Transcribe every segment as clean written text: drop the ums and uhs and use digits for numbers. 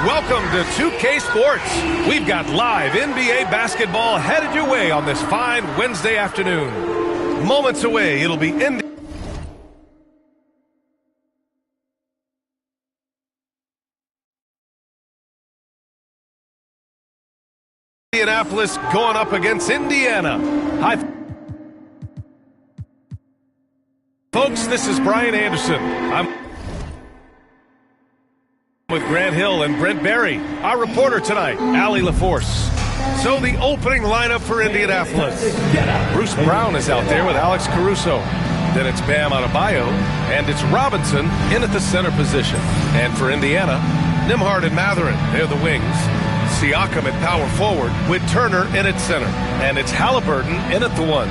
Welcome to 2K Sports. We've got live NBA basketball headed your way on this fine Wednesday afternoon. Moments away, it'll be Indianapolis going up against Indiana. Hi, folks, this is Brian Anderson. I'm with Grant Hill and Brent Berry. Our reporter tonight, Allie LaForce. So the opening lineup for Indianapolis. Bruce Brown is out there with Alex Caruso. Then it's Bam Adebayo, and it's Robinson in at the center position. And for Indiana, Nembhard and Mathurin, they're the wings. Siakam at power forward with Turner in at center. And it's Halliburton in at the one.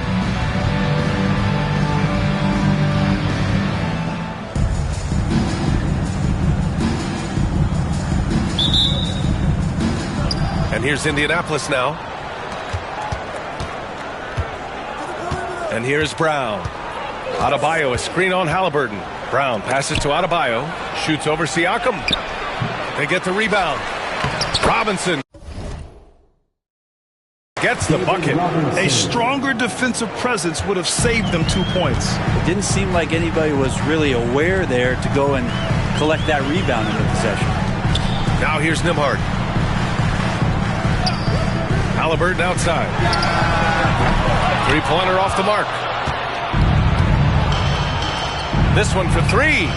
And here's Indianapolis now. And here's Brown. Adebayo, a screen on Halliburton. Brown passes to Adebayo. Shoots over Siakam. They get the rebound. Robinson gets the bucket. A stronger defensive presence would have saved them 2 points. It didn't seem like anybody was really aware there to go and collect that rebound in the possession. Now here's Nembhard. Halliburton outside. Three-pointer off the mark. This one for three.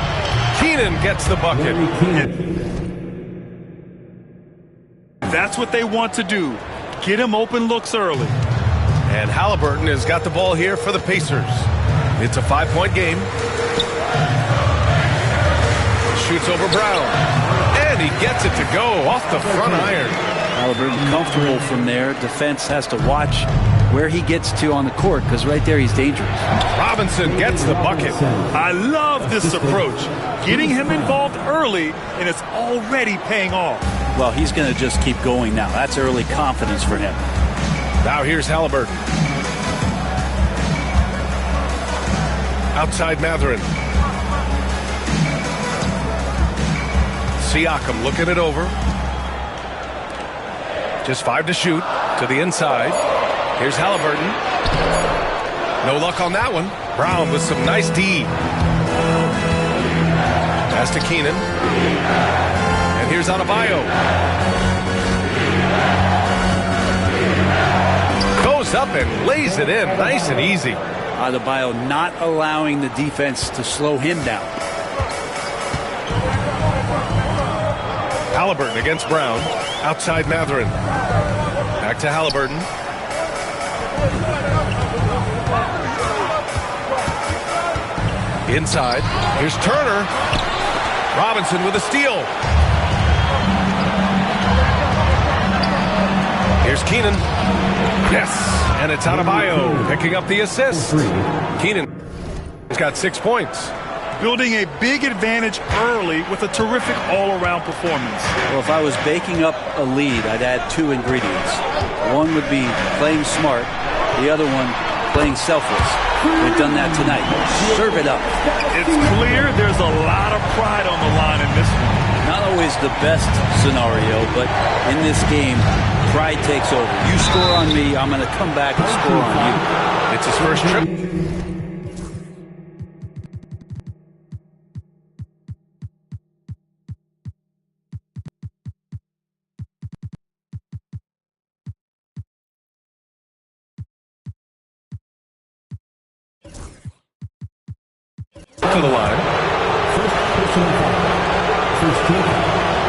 Keenan gets the bucket. That's what they want to do. Get him open looks early. And Halliburton has got the ball here for the Pacers. It's a 5-point game. Shoots over Brown. And he gets it to go off the front iron. Halliburton comfortable from there. Defense has to watch where he gets to on the court, because right there he's dangerous. Robinson gets the bucket. I love this approach. Getting him involved early, and it's already paying off. Well, he's going to just keep going now. That's early confidence for him. Now here's Halliburton. Outside Mathurin. Siakam looking it over. Just 5 to shoot to the inside. Here's Halliburton. No luck on that one. Brown with some nice D. Pass to Keenan. And here's Adebayo. Goes up and lays it in. Nice and easy. Adebayo not allowing the defense to slow him down. Halliburton against Brown. Outside Mathurin. Back to Halliburton. Inside. Here's Turner. Robinson with a steal. Here's Keenan. Yes. And it's Adebayo picking up the assist. Keenan's got 6 points. Building a big advantage early with a terrific all-around performance. Well, if I was baking up a lead, I'd add 2 ingredients. One would be playing smart. The other one, playing selfless. They've done that tonight. Serve it up. It's clear there's a lot of pride on the line in this one. Not always the best scenario, but in this game, pride takes over. You score on me, I'm going to come back and score on you. It's his first trip. To the line.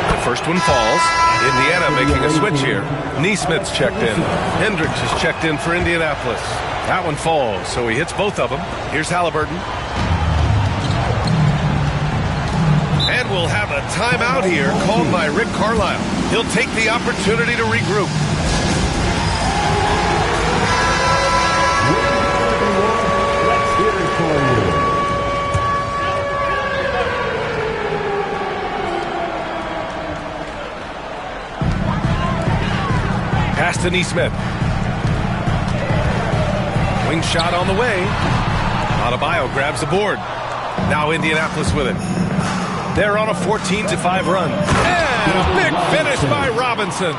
The first one falls. Indiana making a switch here. Neesmith's checked in. Hendricks is checked in for Indianapolis. That one falls, so he hits both of them. Here's Halliburton. And we'll have a timeout here called by Rick Carlisle. He'll take the opportunity to regroup. Let's hear it for you. Pass to Neesmith. Wing shot on the way. Adebayo grabs the board. Now Indianapolis with it. They're on a 14-5 run. And a big finish by Robinson.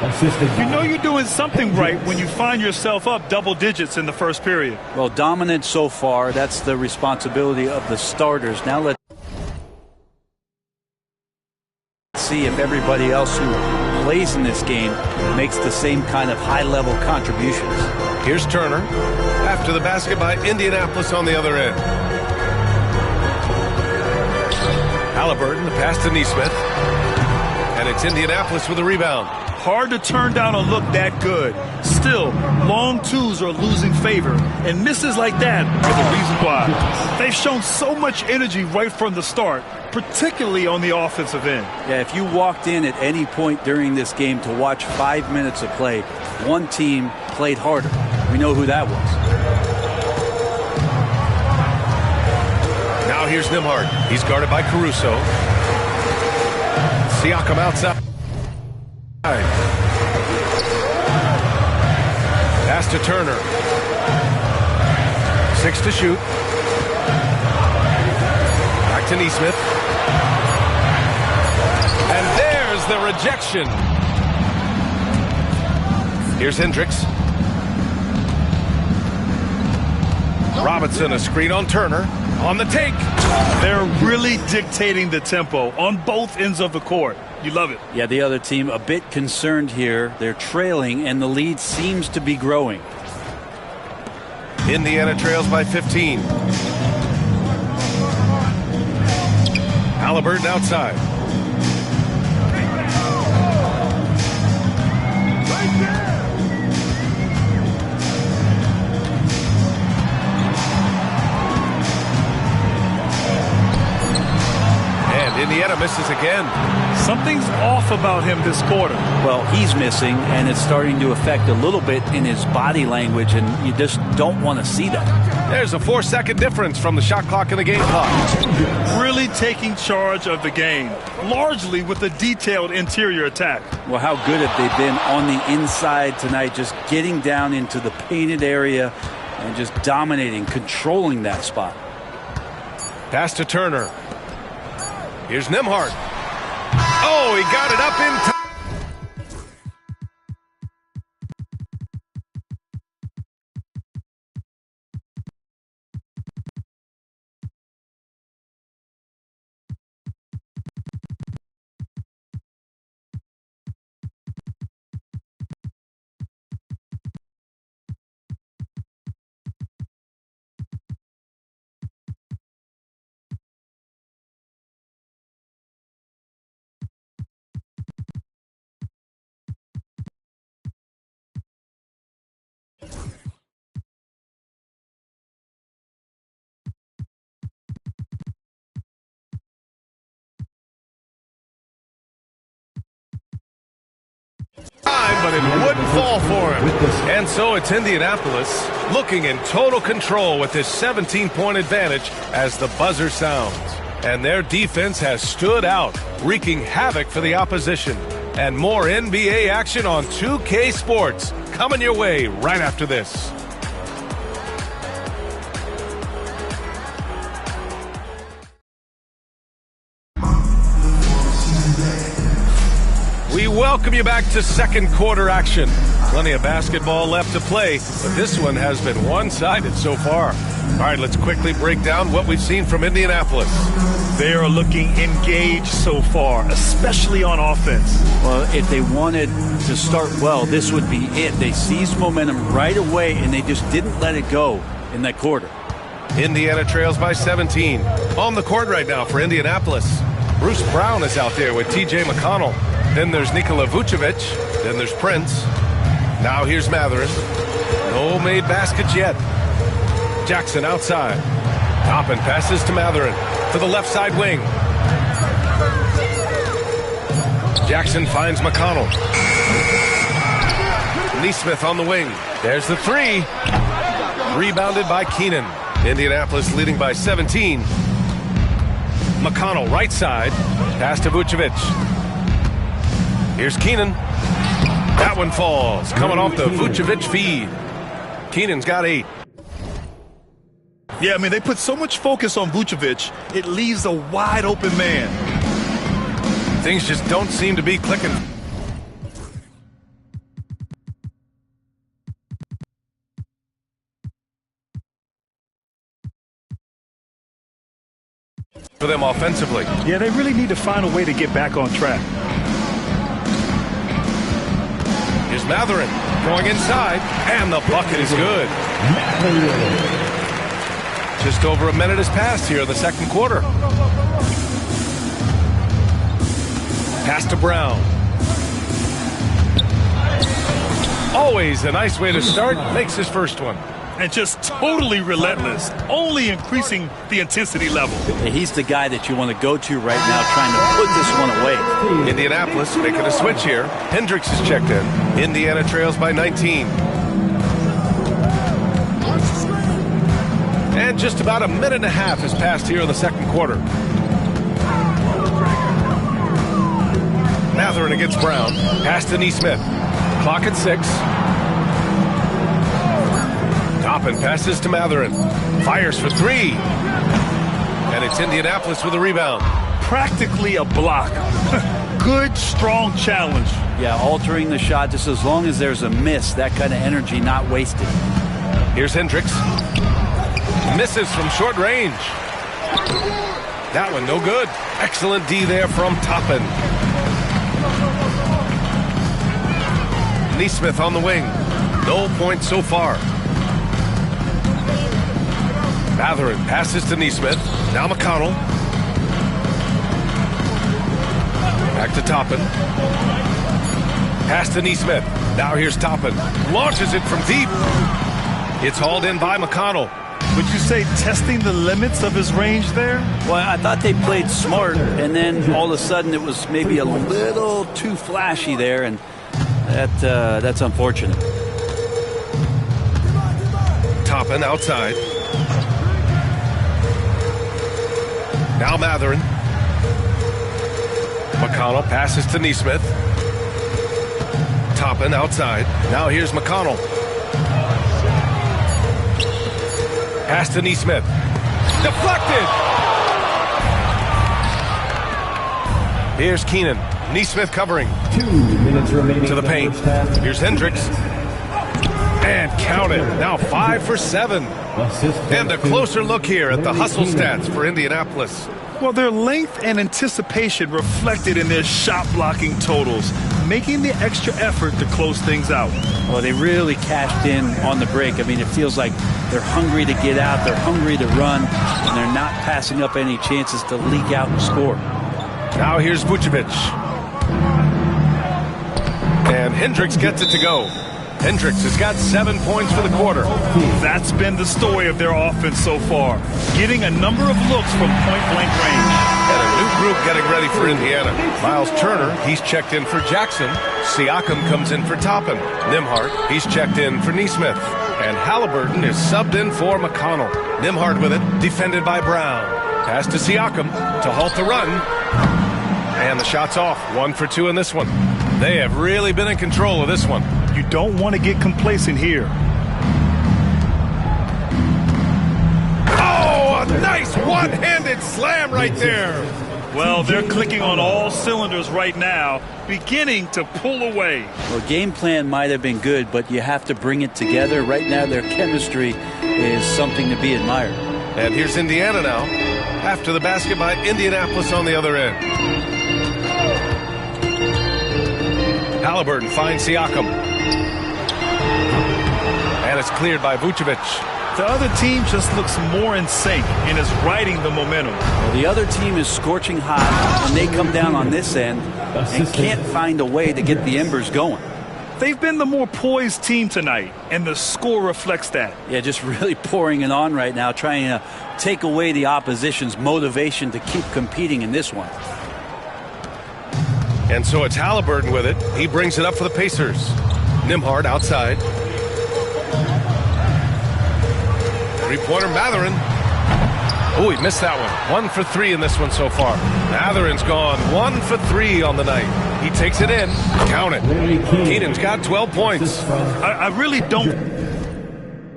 You know you're doing something right when you find yourself up double digits in the first period. Well, dominant so far. That's the responsibility of the starters. Now let's see if everybody else who plays in this game makes the same kind of high-level contributions. Here's Turner. After the basket by Indianapolis on the other end. Halliburton, the pass to Neesmith. And it's Indianapolis with a rebound. Hard to turn down a look that good. Still, long twos are losing favor, and misses like that are the reason why. They've shown so much energy right from the start, particularly on the offensive end. Yeah, if you walked in at any point during this game to watch 5 minutes of play, one team played harder. We know who that was. Now here's Nembhard. He's guarded by Caruso. Siakam outside. Pass to Turner. 6 to shoot. Back to Neesmith. And there's the rejection. Here's Hendricks. Robinson, a screen on Turner. On the take. They're really dictating the tempo on both ends of the court. You love it. Yeah, the other team a bit concerned here. They're trailing, and the lead seems to be growing. Indiana trails by 15. Halliburton outside. And Indiana misses again. Something's off about him this quarter. Well, he's missing, and it's starting to affect a little bit in his body language, and you just don't want to see that. There's a 4-second difference from the shot clock and the game clock. Really taking charge of the game, largely with a detailed interior attack. Well, how good have they been on the inside tonight, just getting down into the painted area and just dominating, controlling that spot. Pass to Turner. Here's Nembhard. Oh, he got it up in time. but it wouldn't fall for him. And so it's Indianapolis looking in total control with this 17-point advantage as the buzzer sounds. And their defense has stood out, wreaking havoc for the opposition. And more NBA action on 2K Sports coming your way right after this. We welcome you back to second quarter action. Plenty of basketball left to play, but this one has been one-sided so far. All right, let's quickly break down what we've seen from Indianapolis. They are looking engaged so far, especially on offense. Well, if they wanted to start well, this would be it. They seized momentum right away, and they just didn't let it go in that quarter. Indiana trails by 17. On the court right now for Indianapolis. Bruce Brown is out there with T.J. McConnell. Then there's Nikola Vucevic. Then there's Prince. Now here's Matherin. No made baskets yet. Jackson outside. Toppin passes to Matherin to the left side wing. Jackson finds McConnell. Nesmith on the wing. There's the three. Rebounded by Keenan. Indianapolis leading by 17. McConnell right side. Pass to Vucevic. Here's Keenan. That one falls. Coming off the Vucevic feed. Keenan's got 8. Yeah, I mean, they put so much focus on Vucevic, it leaves a wide open man. Things just don't seem to be clicking. For them offensively. Yeah, they really need to find a way to get back on track. Here's Matherin going inside, and the bucket is good. Just over a minute has passed here in the second quarter. Pass to Brown. Always a nice way to start. Makes his first one. And just totally relentless, only increasing the intensity level. He's the guy that you want to go to right now trying to put this one away. Indianapolis making a switch here. Hendricks is checked in. Indiana trails by 19. And just about a minute and a half has passed here in the second quarter. Matherin against Brown. Pass to Nesmith. Clock at 6. Toppin passes to Matherin. Fires for 3. And it's Indianapolis with a rebound. Practically a block. Good, strong challenge. Yeah, altering the shot just as long as there's a miss. That kind of energy not wasted. Here's Hendricks. Misses from short range. That one no good. Excellent D there from Toppin. Nesmith on the wing. No points so far. Matherin passes to Nesmith. Now McConnell. Back to Toppin. Pass to Nesmith. Now here's Toppin. Launches it from deep. It's hauled in by McConnell. Would you say testing the limits of his range there? Well, I thought they played smart, and then all of a sudden it was maybe a little too flashy there, and that's unfortunate. Toppin outside. Now Matherin. McConnell passes to Nesmith. Toppin outside. Now here's McConnell. Pass to Nesmith. Deflected! Here's Keenan. Nesmith covering. 2 minutes remaining To the paint. Here's Hendricks. And count it. Now 5 for 7. And a closer look here at the hustle stats for Indianapolis. Well, their length and anticipation reflected in their shot blocking totals, making the extra effort to close things out. Well, they really cashed in on the break. I mean, it feels like they're hungry to get out, they're hungry to run, and they're not passing up any chances to leak out and score. Now here's Vucevic. And Hendricks gets it to go. Hendricks has got 7 points for the quarter. That's been the story of their offense so far, getting a number of looks from point-blank range. And a new group getting ready for Indiana. Miles Turner, he's checked in for Jackson. Siakam comes in for Toppin. Nembhard, he's checked in for Nesmith. And Halliburton is subbed in for McConnell. Nembhard with it, defended by Brown. Pass to Siakam to halt the run. And the shot's off. 1 for 2 in this one. They have really been in control of this one. You don't want to get complacent here. Oh, a nice one-handed slam right there. Well, they're clicking on all cylinders right now, beginning to pull away. Well, game plan might have been good, but you have to bring it together. Right now, their chemistry is something to be admired. And here's Indiana now, after the basket by Indianapolis on the other end. Halliburton finds Siakam. And it's cleared by Vucevic. The other team just looks more in sync and is riding the momentum. Well, the other team is scorching hot, and they come down on this end and can't find a way to get the embers going. They've been the more poised team tonight, and the score reflects that. Yeah, just really pouring it on right now, trying to take away the opposition's motivation to keep competing in this one. And so it's Halliburton with it. He brings it up for the Pacers. Nembhard outside. Three-pointer Mathurin. Oh, he missed that one. 1 for 3 in this one so far. Mathurin's gone 1 for 3 on the night. He takes it in. Count it. Keenan's got 12 points. I really don't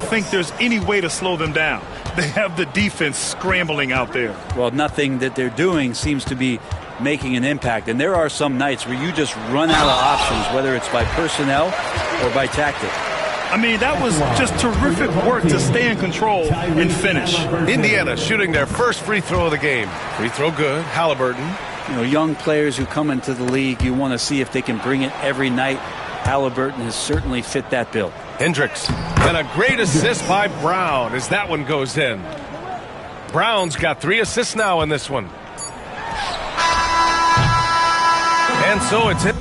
think there's any way to slow them down. They have the defense scrambling out there. Well, nothing that they're doing seems to be making an impact. And there are some nights where you just run out of options, whether it's by personnel or by tactic. I mean, that was just terrific work to stay in control and finish. Indiana shooting their first free throw of the game. Free throw good. Halliburton. You know, young players who come into the league, you want to see if they can bring it every night. Halliburton has certainly fit that bill. Hendricks. And a great assist by Brown as that one goes in. Brown's got 3 assists now in this one. And so it's it.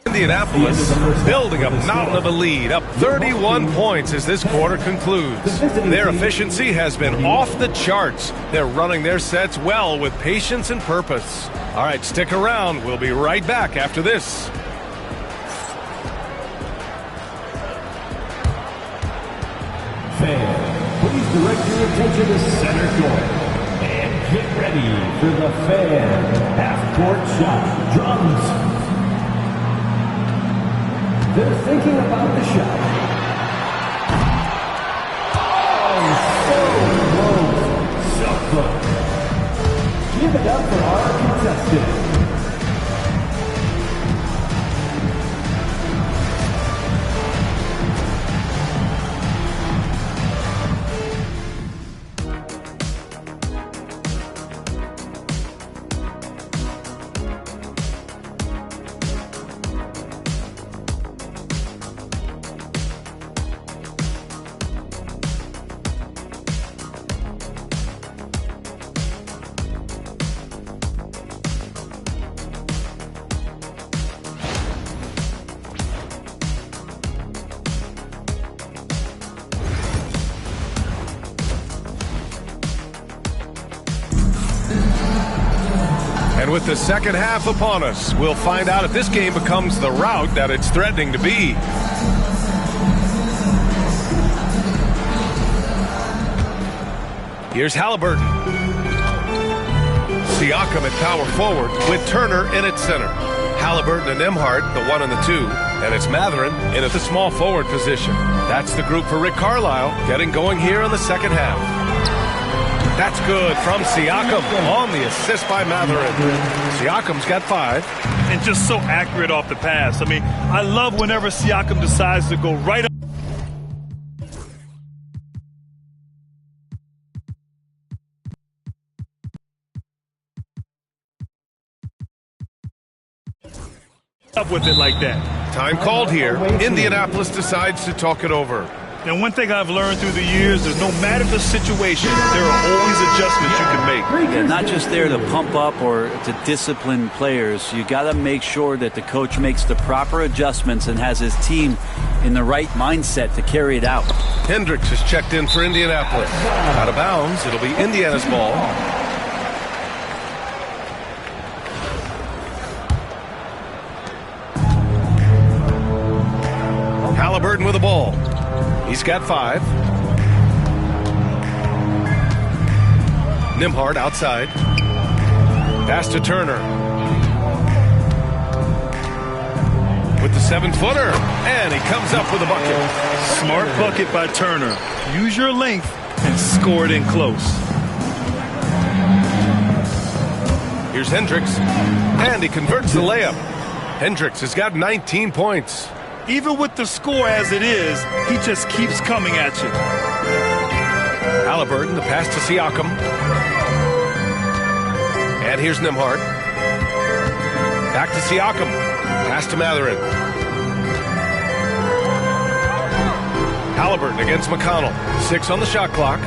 Indianapolis building a mountain of a lead, up 31 points as this quarter concludes. Their efficiency has been off the charts. They're running their sets well with patience and purpose. All right, stick around. We'll be right back after this. Fans, please direct your attention to center court. And get ready for the fan half-court shot. Drums. They're thinking about the shot. Oh, so close. Give it up for our contestant. And with the second half upon us, we'll find out if this game becomes the rout that it's threatening to be. Here's Halliburton. Siakam at power forward with Turner in at center. Halliburton and Nembhard, the 1 and the 2, and it's Mathurin in at the small forward position. That's the group for Rick Carlisle, getting going here in the second half. That's good from Siakam on the assist by Mathurin. Siakam's got 5. And just so accurate off the pass. I mean, I love whenever Siakam decides to go right up with it like that. Time called here. Indianapolis decides to talk it over. And one thing I've learned through the years is no matter the situation, there are always adjustments you can make. Yeah, not just there to pump up or to discipline players. You got to make sure that the coach makes the proper adjustments and has his team in the right mindset to carry it out. Hendricks is checked in for Indianapolis. Out of bounds, it'll be Indiana's ball. Halliburton with the ball. He's got 5. Nembhard outside. Pass to Turner. With the 7-footer. And he comes up with a bucket. Smart bucket by Turner. Use your length and score it in close. Here's Hendricks. And he converts the layup. Hendricks has got 19 points. Even with the score as it is, he just keeps coming at you. Halliburton, the pass to Siakam. And here's Nembhard. Back to Siakam. Pass to Mathurin. Halliburton against McConnell. 6 on the shot clock.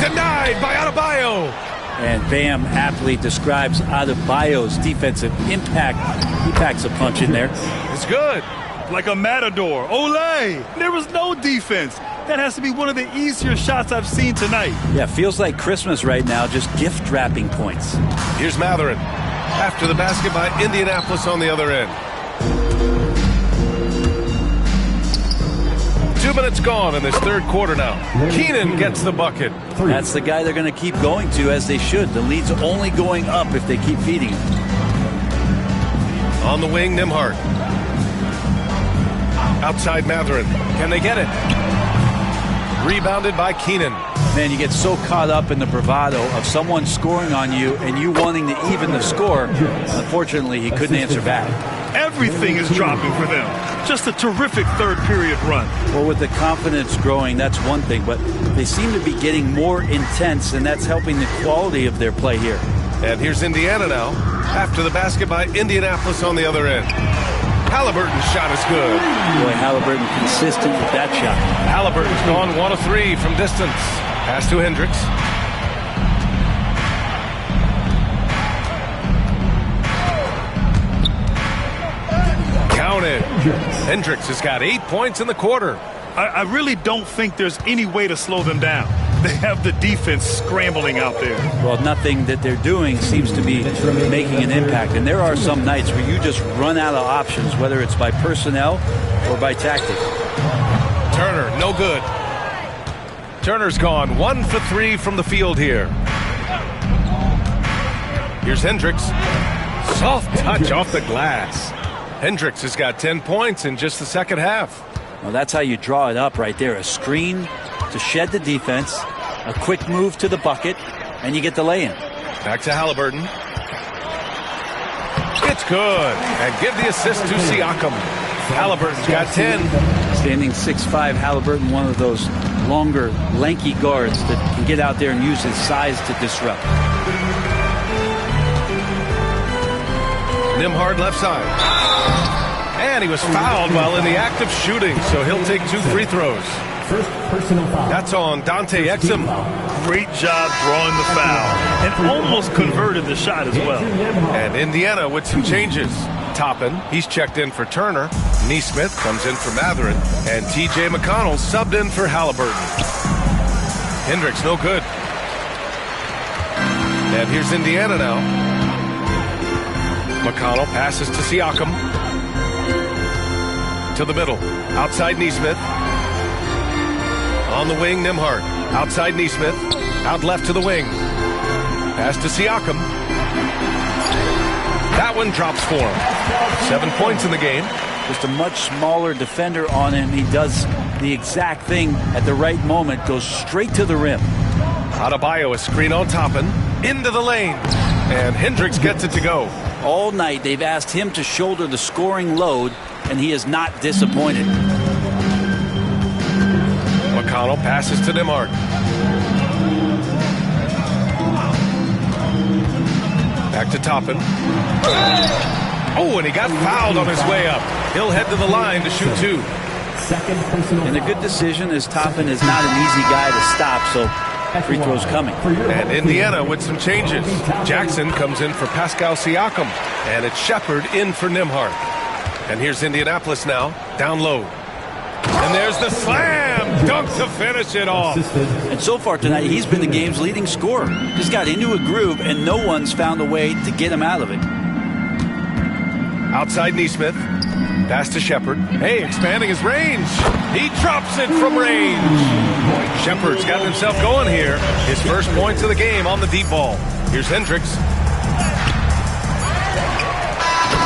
Denied by Adebayo. And Bam aptly describes Adebayo's defensive impact. He packs a punch in there. It's good. Like a matador. Olay! There was no defense. That has to be one of the easier shots I've seen tonight. Yeah, feels like Christmas right now, just gift wrapping points. Here's Mathurin. After the basket by Indianapolis on the other end. 2 minutes gone in this third quarter now. Keenan gets the bucket. That's the guy they're going to keep going to, as they should. The lead's only going up if they keep feeding him. On the wing, Nembhard. Outside Mathurin. Can they get it? Rebounded by Keenan. Man, you get so caught up in the bravado of someone scoring on you and you wanting to even the score. Unfortunately, he couldn't answer back. Everything is dropping for them. Just a terrific third period run. Well, with the confidence growing, that's one thing, but they seem to be getting more intense, and that's helping the quality of their play here. And here's Indiana now. After the basket by Indianapolis on the other end. Halliburton's shot is good. Boy, Halliburton consistent with that shot. Halliburton's gone 1 of 3 from distance. Pass to Hendricks. Counted. Hendricks has got 8 points in the quarter. I really don't think there's any way to slow them down. They have the defense scrambling out there. Well, nothing that they're doing seems to be making an impact. And there are some nights where you just run out of options, whether it's by personnel or by tactic. Turner, no good. Turner's gone 1 for 3 from the field here. Here's Hendricks. Soft touch off the glass. Hendricks has got 10 points in just the second half. Well, that's how you draw it up right there. A screen to shed the defense, a quick move to the bucket, and you get the lay-in. Back to Halliburton. It's good. And give the assist to Siakam. Halliburton's got 10. Standing 6'5", Halliburton, one of those longer, lanky guards that can get out there and use his size to disrupt. Nembhard left side. And he was fouled while in the act of shooting, so he'll take 2 free throws. First personal foul. That's on Dante Exum. Great job drawing the foul and almost converted the shot as well. And Indiana with some changes. Toppin, he's checked in for Turner. Neesmith comes in for Mathurin. And T.J. McConnell subbed in for Halliburton. Hendricks no good. And here's Indiana now. McConnell passes to Siakam. To the middle. Outside Neesmith. On the wing, Nembhard. Outside Neesmith. Out left to the wing. Pass to Siakam. That one drops for him. 7 points in the game. Just a much smaller defender on him. He does the exact thing at the right moment, goes straight to the rim. Adebayo, a screen on Toppin, into the lane, and Hendricks gets it to go. All night they've asked him to shoulder the scoring load, and he is not disappointed. McConnell passes to Nembhard. Back to Toppin. Oh, and he got fouled on his way up. He'll head to the line to shoot 2. And a good decision, as Toppin is not an easy guy to stop, so free throws coming. And Indiana with some changes. Jackson comes in for Pascal Siakam, and it's Shepard in for Nembhard. And here's Indianapolis now, down low. And there's the slam dunk to finish it off. And so far tonight, he's been the game's leading scorer. Just got into a groove, and no one's found a way to get him out of it. Outside Nesmith. Pass to Shepard. Hey, expanding his range. He drops it from range. Shepard's got himself going here. His first points of the game on the deep ball. Here's Hendricks.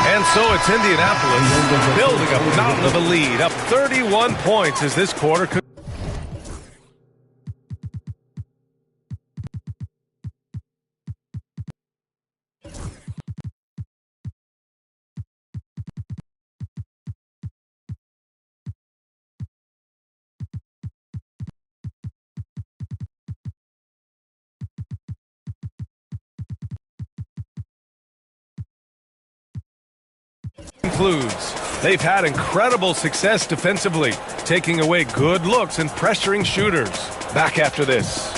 And so it's Indianapolis building a mountain of a lead, up 31 points as this quarter could. Concludes. They've had incredible success defensively, taking away good looks and pressuring shooters. Back after this.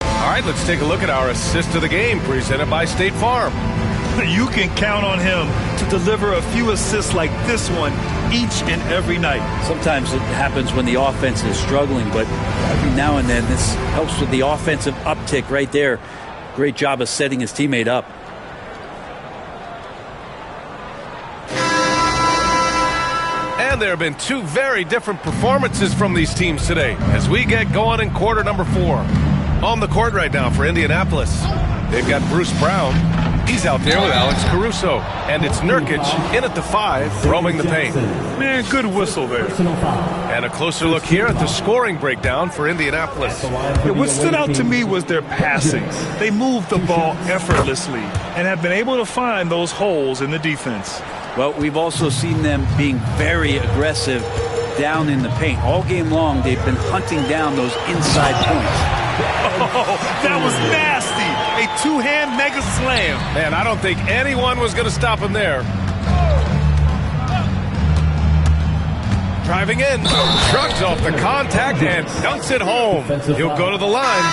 All right, let's take a look at our assist of the game presented by State Farm. You can count on him to deliver a few assists like this one each and every night. Sometimes it happens when the offense is struggling, but every now and then this helps with the offensive uptick right there. Great job of setting his teammate up. And there have been 2 very different performances from these teams today as we get going in quarter number 4. On the court right now for Indianapolis, they've got Bruce Brown. He's out there with Alex Caruso. And it's Nurkic in at the 5, roaming the paint. Man, good whistle there. And a closer look here at the scoring breakdown for Indianapolis. Yeah, what stood out to me was their passing. They moved the ball effortlessly and have been able to find those holes in the defense. Well, we've also seen them being very aggressive down in the paint. All game long, they've been hunting down those inside points. Oh, that was nasty. A 2-hand mega slam. Man, I don't think anyone was going to stop him there. Driving in, shrugs off the contact and dunks it home. He'll go to the line.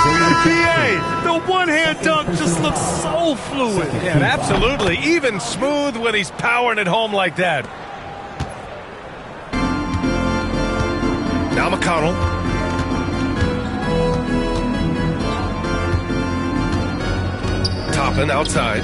NBA, the one-hand dunk just looks so fluid. Yeah, absolutely. Even smooth when he's powering it home like that. Now McConnell. Toppin outside.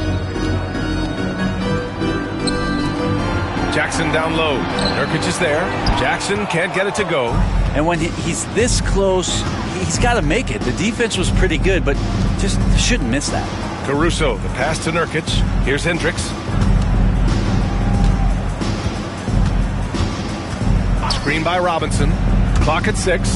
Jackson down low. Nurkic is there. Jackson can't get it to go. And when he's this close, he's got to make it. The defense was pretty good, but just shouldn't miss that. Caruso, the pass to Nurkic. Here's Hendricks. Screen by Robinson. Clock at 6.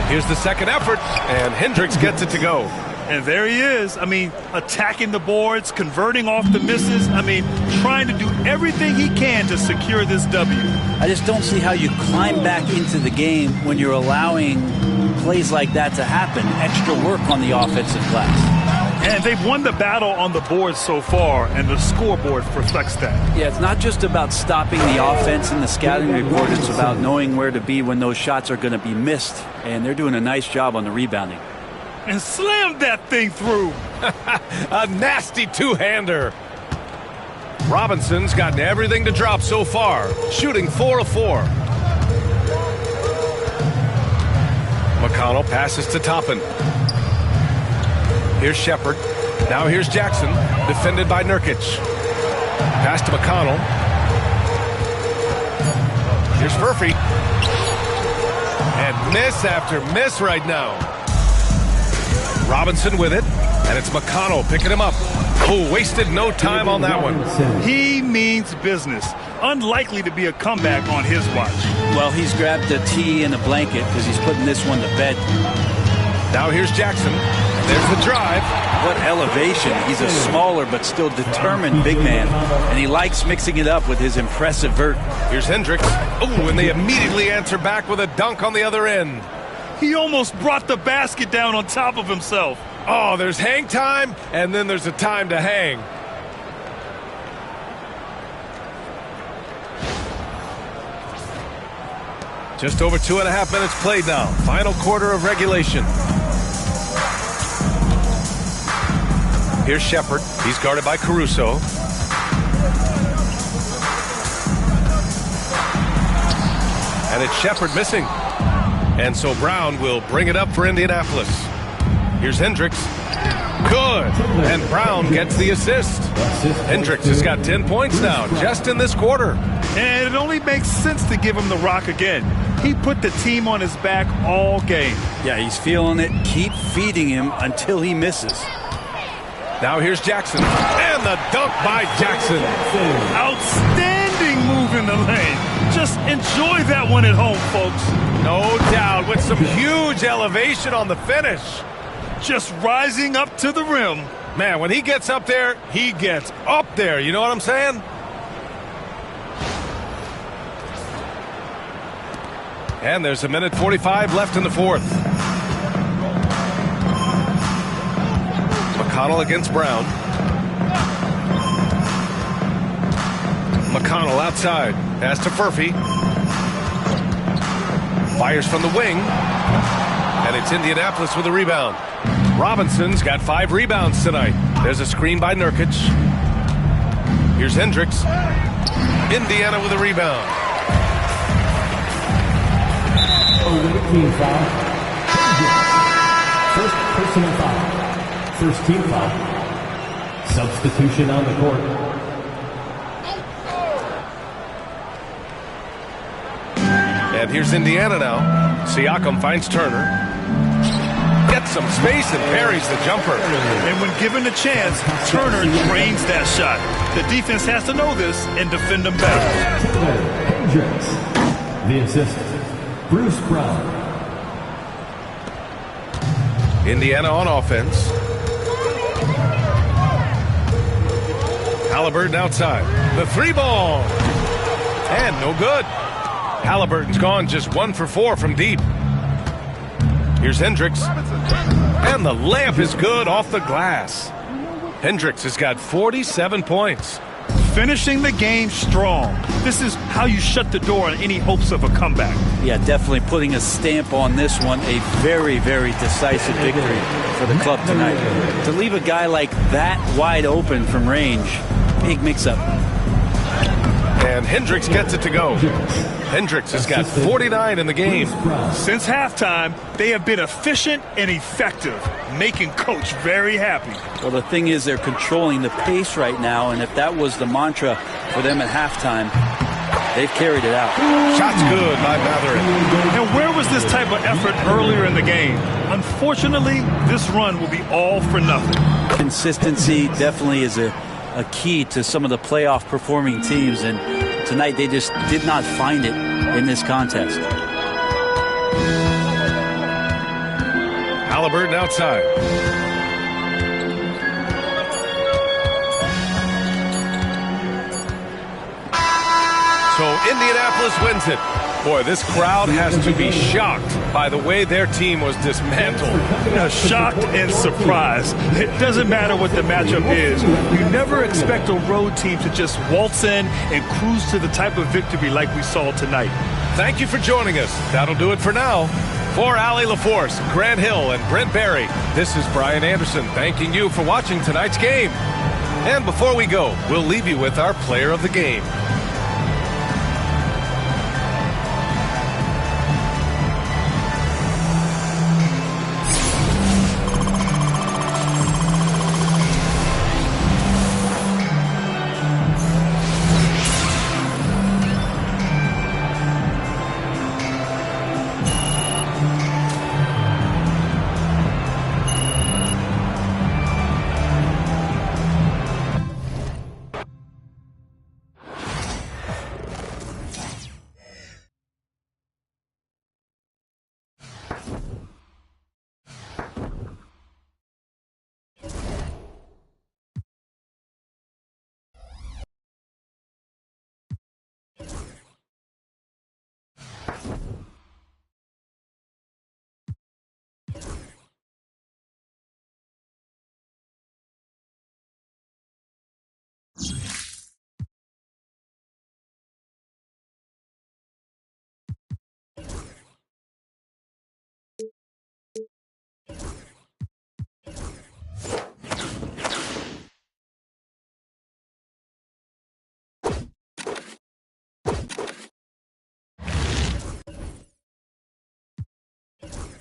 Here's the second effort, and Hendricks gets it to go. And there he is. I mean, attacking the boards, converting off the misses. I mean, trying to do everything he can to secure this W. I just don't see how you climb back into the game when you're allowing plays like that to happen. Extra work on the offensive glass. And they've won the battle on the board so far, and the scoreboard reflects that. Yeah, it's not just about stopping the offense in the scouting report. It's about knowing where to be when those shots are going to be missed. And they're doing a nice job on the rebounding. And slammed that thing through. A nasty two-hander. Robinson's gotten everything to drop so far, shooting 4 of 4. McConnell passes to Toppin. Here's Shepard. Now here's Jackson, defended by Nurkic. Pass to McConnell. Here's Murphy. And miss after miss right now. Robinson with it. And it's McConnell picking him up. Oh, wasted no time on that one. He means business. Unlikely to be a comeback on his watch. Well, he's grabbed a tee and a blanket because he's putting this one to bed. Now here's Jackson. There's the drive. What elevation. He's a smaller but still determined big man. And he likes mixing it up with his impressive vert. Here's Hendricks. Oh, and they immediately answer back with a dunk on the other end. He almost brought the basket down on top of himself. Oh, there's hang time, and then there's a time to hang. Just over 2.5 minutes played now. Final quarter of regulation. Here's Shepard. He's guarded by Caruso. And it's Shepard missing. And so Brown will bring it up for Indianapolis. Here's Hendricks. Good. And Brown gets the assist. Hendricks has got 10 points now, just in this quarter. And it only makes sense to give him the rock again. He put the team on his back all game. Yeah, he's feeling it. Keep feeding him until he misses. Now here's Jackson. And the dunk by Jackson. Outstanding move in the lane. Just enjoy that one at home, folks. No doubt, with some huge elevation on the finish. Just rising up to the rim. Man, when he gets up there, he gets up there. You know what I'm saying? And there's 1:45 left in the fourth. McConnell against Brown. McConnell outside. Pass to Murphy. Fires from the wing. And it's Indianapolis with a rebound. Robinson's got 5 rebounds tonight. There's a screen by Nurkic. Here's Hendricks. Indiana with a rebound. Team foul. First personal foul. First team foul. Substitution on the court. And here's Indiana now. Siakam finds Turner. Gets some space and parries the jumper. And when given the chance, Turner drains that shot. The defense has to know this and defend them better. Hendricks. The assist. Bruce Brown. Indiana on offense. Halliburton outside. The 3-ball. And no good. Halliburton's gone just 1 for 4 from deep. Here's Hendricks. And the layup is good off the glass. Hendricks has got 47 points. Finishing the game strong. This is how you shut the door on any hopes of a comeback. Yeah, definitely putting a stamp on this one. A very, very decisive victory for the club tonight. To leave a guy like that wide open from range, big mix-up. And Hendricks gets it to go. Hendricks has got 49 in the game. Since halftime, they have been efficient and effective, making Coach very happy. Well, the thing is they're controlling the pace right now, and if that was the mantra for them at halftime, they've carried it out. Shot's good by Matherin. And where was this type of effort earlier in the game? Unfortunately, this run will be all for nothing. Consistency definitely is a key to some of the playoff performing teams, and tonight they just did not find it in this contest. Halliburton outside. So Indianapolis wins it. Boy, this crowd has to be shocked by the way their team was dismantled. Shocked and surprised. It doesn't matter what the matchup is. You never expect a road team to just waltz in and cruise to the type of victory like we saw tonight. Thank you for joining us. That'll do it for now. For Allie LaForce, Grant Hill, and Brent Barry, this is Brian Anderson thanking you for watching tonight's game. And before we go, we'll leave you with our player of the game. Fight!